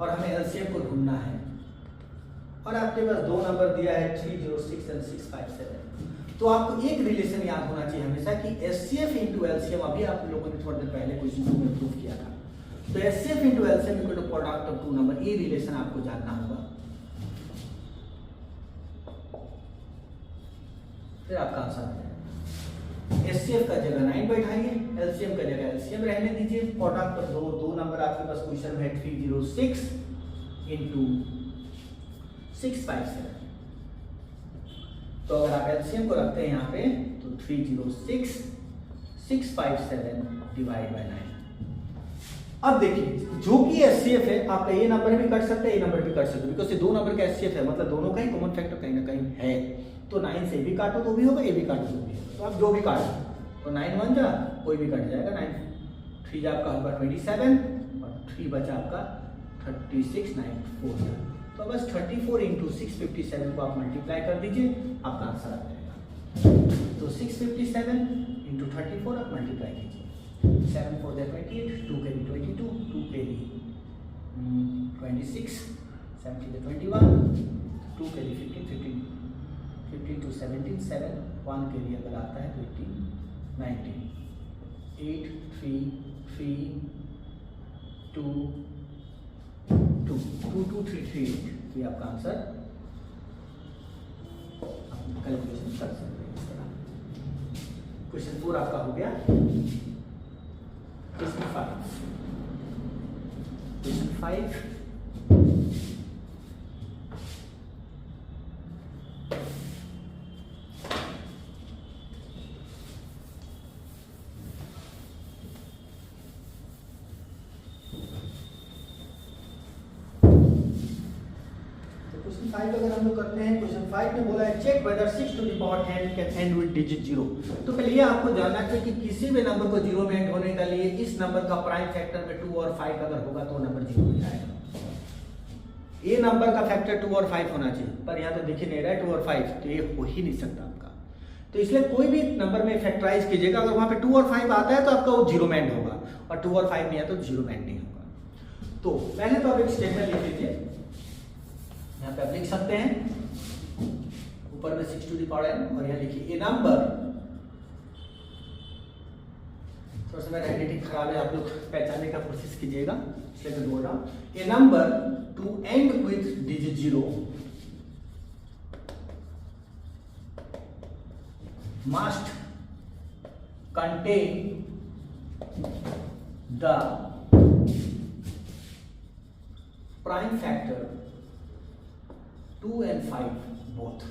और हमें एलसीएम को ढूंढना है, और आपके पास दो नंबर दिया है 306 एंड 657। तो आपको एक रिलेशन याद होना चाहिए हमेशा कि एचसीएफ इंटू एलसीएम, अभी आप लोगों ने थोड़ी देर पहले क्वेश्चन 2 में प्रूव किया था। तो HCF into LCM equal to product of two number, ये रिलेशन आपको जानना होगा। फिर आपका आंसर आ जाएगा। एचसीएफ का जगह 9 बैठाइए, एलसीएम का जगह एलसीएम रहने दीजिए। प्रोडक्ट ऑफ दो नंबर आपके पास क्वेश्चन में 306 इंटू 657। तो अगर आप एलसीएम को रखते हैं यहाँ पे तो 306 657 डिवाइड बाय 9। अब देखिए जो कि एचसीएफ है, आपका ये नंबर भी कट सकते हैं, ये नंबर भी कट सकते हैं, बिकॉज ये दो नंबर का एचसीएफ है, मतलब दोनों का ही कॉमन फैक्टर कहीं ना कहीं है। तो 9 से भी काटो तो भी होगा, ये भी काटो तो भी होगा, तो आप जो भी काटो तो 9 1 जा कोई भी कट जाएगा, 9 3 जा आपका होगा 27 और 3 बचा आपका 36 9 4 जा। तो बस 34 इंटू 657 को आप मल्टीप्लाई कर दीजिए, आपका आंसर आ जाएगा। तो 657 इंटू 34 आप मल्टीप्लाई कीजिए, 7 4 28, 2 carry 22, 2 carry 26, 7 21, 2 carry 15 to 17 7, 1 carry अगर आता है 18 19, 8 3 3 2 2 2 2 3 3 8, ये आपका आंसर। आप कैलकुलेशन कर सकते हैं इस तरह। क्वेश्चन 4 आपका हो गया। क्वेश्चन 5 5 अगर हम लोग करते हैं, क्वेश्चन 5 में बोला है check whether 6 to the power 10 can end with digit 0। तो पहले ये आपको जानना चाहिए कि किसी भी नंबर को 0 में एंड होने के लिए इस नंबर का प्राइम फैक्टर में 2 और 5 अगर होगा तो नंबर 0 हो जाएगा। ये नंबर का फैक्टर 2 और 5 होना चाहिए, पर यहाँ तो दिख ही नहीं रहा है 2 और 5, तो ये हो ही नहीं सकता आपका। तो इसलिए कोई भी नंबर में फैक्टराइज कीजिएगा, अगर वहां पे 2 और 5 आता है तो आपका वो 0 में एंड होगा, और 2 और 5 नहीं आता तो 0 में एंड नहीं होगा। तो पहले तो आप एक स्टेटमेंट लिख लीजिए, यहाँ पे आप लिख सकते हैं ऊपर में 6 to the power n, और यहाँ लिखिए ए नंबर, थोड़ा सा मेरा हैंडराइटिंग खराब है, आप लोग पहचानने का कोशिश कीजिएगा, इसलिए मैं बोल रहा हूँ। A number two and with digit 0 must contain the prime factor 2 and 5 both।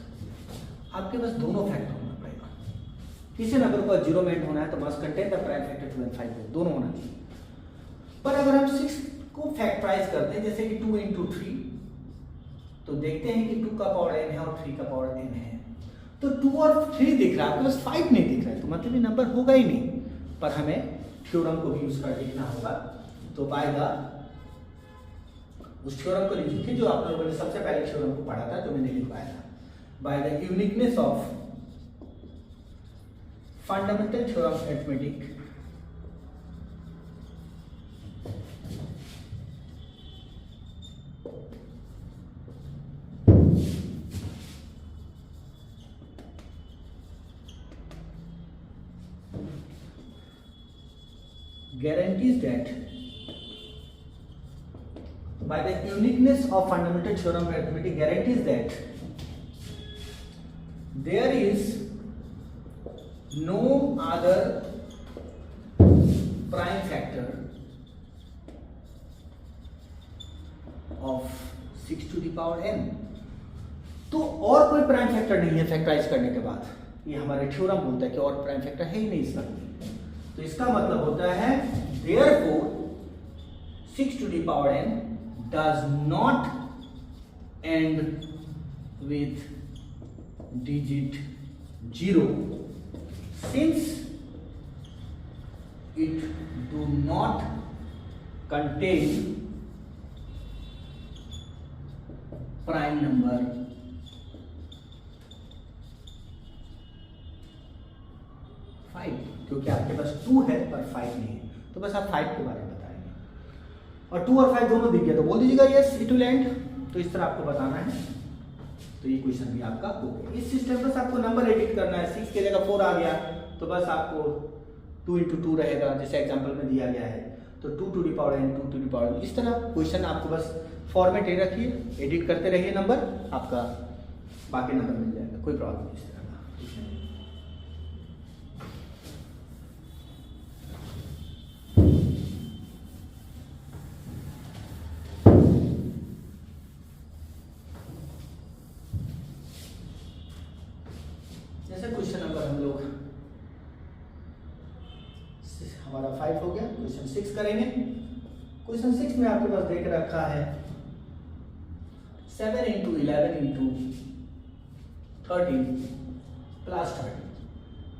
आपके पास दोनों फैक्टर होना पड़ेगा, किसी नंबर को 0 में एंड होना है तो must contain the prime factor 2 and 5 both, दोनों होना चाहिए। पर अगर हम 6 को फैक्टराइज करते हैं, जैसे कि 2 into 3, तो देखते हैं कि 2 का पावर n है और 3 का पावर n है, तो 2 और 3 दिख रहा है, आपके पास 5 नहीं दिख रहा है, तो मतलब ये नंबर होगा ही नहीं। पर हमें थ्योरम को भी यूज कर लिखना होगा, तो बाय द उस थ्योरम को लिखिए जो आप लोगों ने सबसे पहले थ्योरम को पढ़ा था, जो मैंने लिखवाया था। By the uniqueness of fundamental theorem arithmetic guarantees that by the uniqueness of fundamental theorem of arithmetic guarantees that there is no other prime factor of 6 to the power n। तो और कोई प्राइम फैक्टर नहीं है factorise करने के बाद, ये हमारे थ्योरम बोलता है कि और प्राइम फैक्टर है ही नहीं इसका। तो इसका मतलब होता है therefore 6 to the power n does not end with digit 0 since it do not contain prime number क्योंकि आपके पास 2 है पर 5 नहीं है, तो बस आप 5 के बारे में बताएंगे और 2 और 5 दोनों दिख गया तो बोल दीजिएगा यस इट विल एंड। तो इस तरह आपको बताना है। तो ये क्वेश्चन भी आपका हो गया। इस सिस्टम बस आपको नंबर एडिट करना है। 6 की जगह 4 आ गया तो बस आपको 2 × 2 रहेगा जैसे एग्जाम्पल में दिया गया है, तो 2 to the power n 2 to the power n। इस तरह क्वेश्चन आपको बस फॉर्मेट रखिए, एडिट करते रहिए, नंबर आपका बाकी नंबर मिल जाएगा, कोई प्रॉब्लम नहीं। इस तरह का जैसे क्वेश्चन नंबर हम लोग हमारा 5 हो गया, क्वेश्चन 6 करेंगे। क्वेश्चन 6 में आपके पास देख रखा है 7 × 11 × 13 प्लस 30।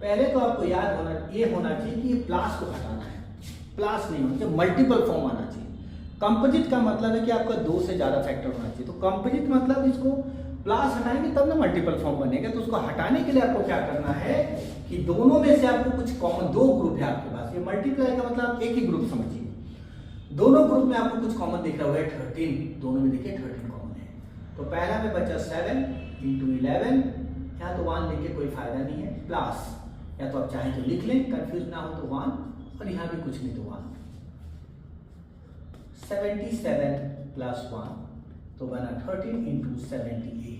पहले तो आपको याद होना चाहिए कि ये प्लस को हटाना है, प्लस नहीं होना चाहिए, मल्टीपल फॉर्म आना चाहिए। कंपोजिट का मतलब है कि आपका 2 से ज्यादा फैक्टर होना चाहिए। तो कंपोजिट मतलब इसको प्लस हटाएंगे तब ना मल्टीपल फॉर्म बनेगा। तो उसको हटाने के लिए आपको क्या करना है कि दोनों में से आपको कुछ कॉमन, 2 ग्रुप है आपके पास, ये मल्टीप्लाई का मतलब आप एक ही ग्रुप समझिए। दोनों ग्रुप में आपको कुछ कॉमन दिख रहा है 13, दोनों में देखिए 13 कॉमन है। तो पहला में बचा 7 × 11, यहाँ तो 1 लिख के कोई फायदा नहीं है, प्लस या तो आप चाहें तो लिख लें, कंफ्यूज ना हो तो 1, और यहाँ भी कुछ नहीं तो 1। 77 + 1 तो बना 13 × 78।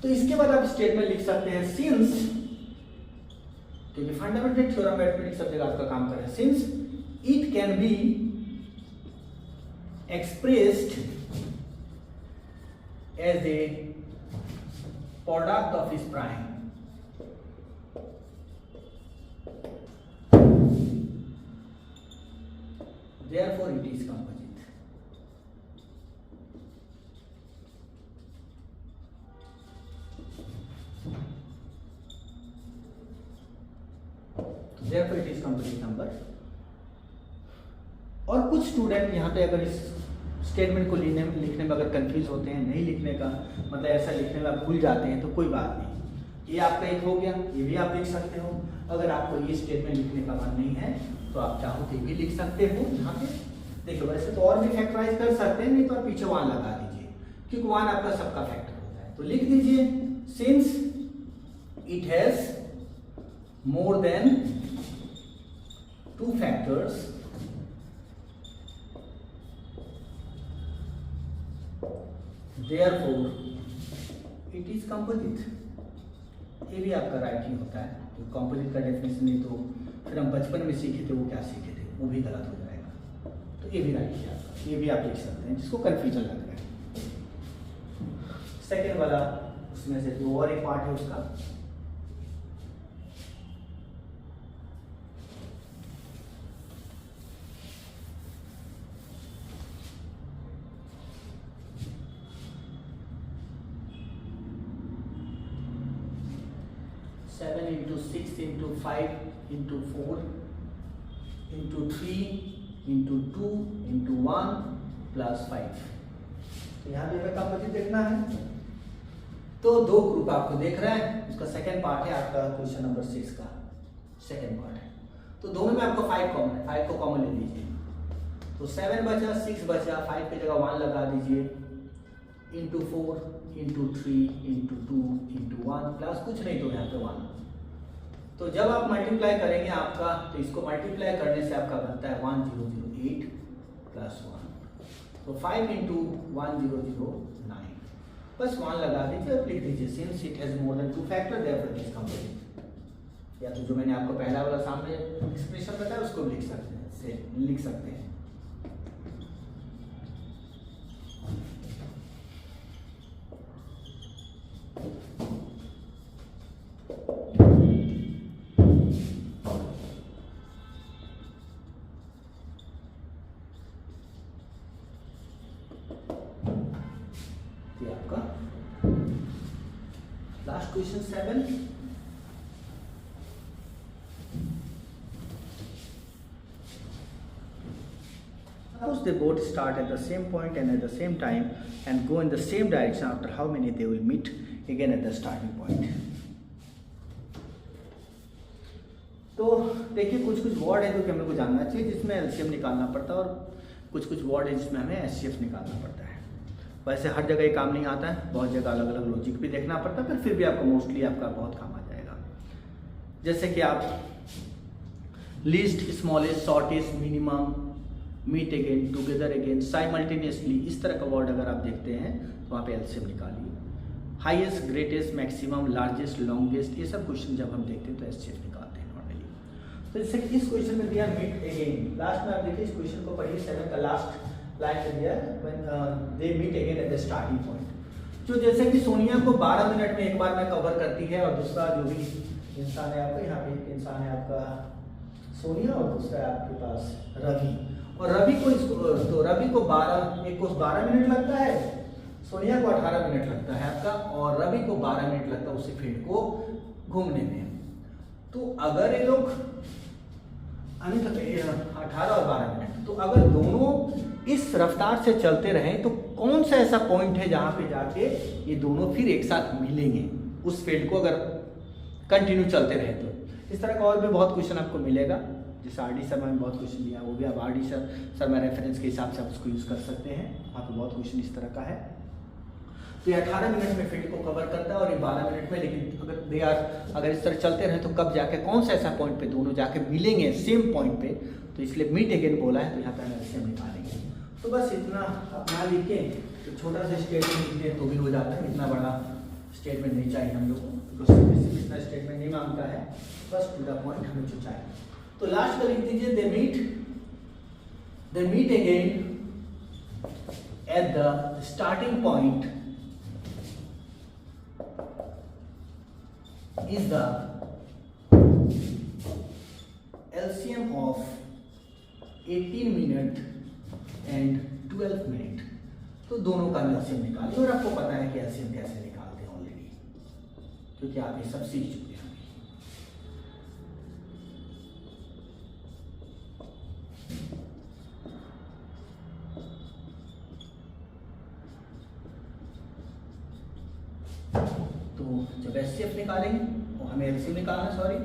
तो इसके बाद आप स्टेटमेंट लिख सकते हैं सिंस, क्योंकि फंडामेंटल थ्योरम अरिथमेटिक सब जगह आपका काम कर रहे हैं, since it can be expressed as a product of its prime, therefore it is composite। therefore it is composite number। और कुछ स्टूडेंट यहाँ पे अगर इस स्टेटमेंट को लिखने में अगर कंफ्यूज होते हैं, नहीं लिखने का मतलब ऐसा लिखने में आप भूल जाते हैं, तो कोई बात नहीं, ये आपका एक हो गया, ये भी आप लिख सकते हो। अगर आपको ये स्टेटमेंट लिखने का मन नहीं है तो आप चाहो तो भी लिख सकते हो। यहाँ पे देखो वैसे तो और भी फैक्टराइज कर सकते हैं, नहीं तो आप पीछे 1 लगा दीजिए, क्योंकि 1 आपका सबका फैक्टर होता है। तो लिख दीजिए since it has more than 2 factors therefore it is composite। ये भी आपका राइट ही होता है। तो कंपोजिट का डेफिनेशन नहीं तो फिर हम बचपन में सीखे थे वो क्या सीखे थे वो भी गलत हो जाएगा। तो ये भी राइट है आपका, ये भी आप लिख सकते हैं जिसको कंफ्यूजन लग रहा है। सेकेंड वाला उसमें से जो और एक पार्ट है उसका, seven into 6 into 5 into 4 into 3 into 2 into 1 + 5। तो यहाँ भी हमें कंपोजिट देखना है। तो दो ग्रुप आपको देख रहा है, उसका सेकंड पार्ट है आपका क्वेश्चन नंबर 6 का सेकंड पार्ट है। तो दोनों में आपको 5 कॉमन है, 5 को कॉमन ले लीजिए, तो 7 बचा, 6 बचा, 5 की जगह 1 लगा दीजिए, into 4 into 3 into 2 into 1 plus कुछ नहीं तो यहाँ पे 1। तो जब आप मल्टीप्लाई करेंगे आपका, तो इसको मल्टीप्लाई करने से आपका बनता है 1008 प्लस 1, तो 5 इंटू 1009, बस 1 लगा दीजिए और लिख दीजिए since it has more than 2 factor therefore it is complete. या तो जो मैंने आपको पहला वाला सामने एक्सप्रेशन बताया उसको लिख सकते हैं, से लिख सकते हैं। आपका last question 7, suppose they both start at the same point and at the same time and go in the same direction, after how many they will meet again at the starting point। तो देखिए कुछ कुछ word है जो कि हम लोग को जानना चाहिए जिसमें एलसीएम निकालना पड़ता है, और कुछ कुछ वर्ड है जिसमें हमें एचसीएफ निकालना पड़ता है। वैसे हर जगह ये काम नहीं आता है, बहुत जगह अलग अलग लॉजिक भी देखना पड़ता है, पर फिर भी आपको मोस्टली आपका बहुत काम आ जाएगा। जैसे कि आप least, smallest, shortest, minimum, meet again, together again, simultaneously, इस तरह का वर्ड अगर आप देखते हैं तो वहाँ पे एलसीएम निकालिए। Highest, greatest, maximum, largest, longest, ये सब क्वेश्चन जब हम देखते हैं तो एचसीएफ निकालते हैं नॉर्मली। तो जैसे कि इस क्वेश्चन में दिया मीट अगेन, लास्ट में आप देखिए इस क्वेश्चन को पढ़िए, 7 का लास्ट लाइन में दिया they meet again at the starting point. जो जैसे कि सोनिया को 12 मिनट में एक बार में कवर करती है, और दूसरा जो भी इंसान है आपका, यहाँ पे एक इंसान है आपका सोनिया और दूसरा है आपके पास रवि, और रवि को तो रवि को 12 मिनट लगता है, सोनिया को 18 मिनट लगता है आपका, और रवि को 12 मिनट लगता है उसी फील्ड को घूमने में। तो अगर ये लोग 18 और 12 मिनट, तो अगर दोनों इस रफ्तार से चलते रहें तो कौन सा ऐसा पॉइंट है जहां पे जाके ये दोनों फिर एक साथ मिलेंगे उस फील्ड को, अगर कंटिन्यू चलते रहे तो। इस तरह का और भी बहुत क्वेश्चन आपको मिलेगा, जैसे आरडी शर्मा में बहुत क्वेश्चन दिया, वो भी आप आरडी शर्मा रेफरेंस के हिसाब से आप उसको यूज़ कर सकते हैं, वहाँ पे बहुत क्वेश्चन इस तरह का है। तो ये 18 मिनट में फील्ड को कवर करता है और ये 12 मिनट में, लेकिन अगर इस तरह चलते रहे तो कब जाके कौन सा ऐसा पॉइंट पे दोनों जाके मिलेंगे सेम पॉइंट पे, तो इसलिए मीट अगेन बोला है, तो यहाँ पे हम एलसीएम निकालेंगे। तो बस इतना अपना लिखे, तो छोटा सा स्टेटमेंट लिखे तो भी हो जाता है, इतना बड़ा स्टेटमेंट नहीं चाहिए हम लोग को, इतना स्टेटमेंट नहीं मांगता है, बस टू द पॉइंट हमें जो चाहिए। तो लास्ट का लिख दीजिए they meet again at the starting point is the LCM of 18 minute and 12 minute. तो दोनों का LCM निकालिए, और आपको पता है कि LCM कैसे निकालते हैं ऑलरेडी, क्योंकि आप ये सब सीख चुके हैं। तो जब एचसीएफ निकालेंगे, और हमें एलसीएम निकालना है, सॉरी,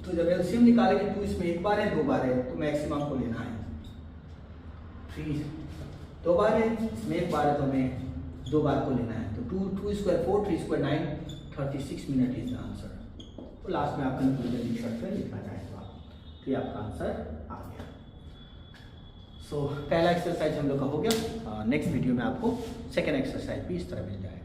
तो जब एलसीएम निकालेंगे तो इसमें एक बार है, 2 बार है, तो मैक्सिमम को लेना है 3, 2 बार है, इसमें एक बार है तो हमें 2 बार को लेना है, तो 2 square 4, 3 square 9, 36 minute is the answer. तो लास्ट में आप कंक्लूजन लिख सकते हैं, लिखना चाहें तो आप, तो ये आपका आंसर आ गया। सो पहला एक्सरसाइज हम लोग का हो गया। नेक्स्ट वीडियो में आपको सेकेंड एक्सरसाइज भी इस तरह मिल जाएगा।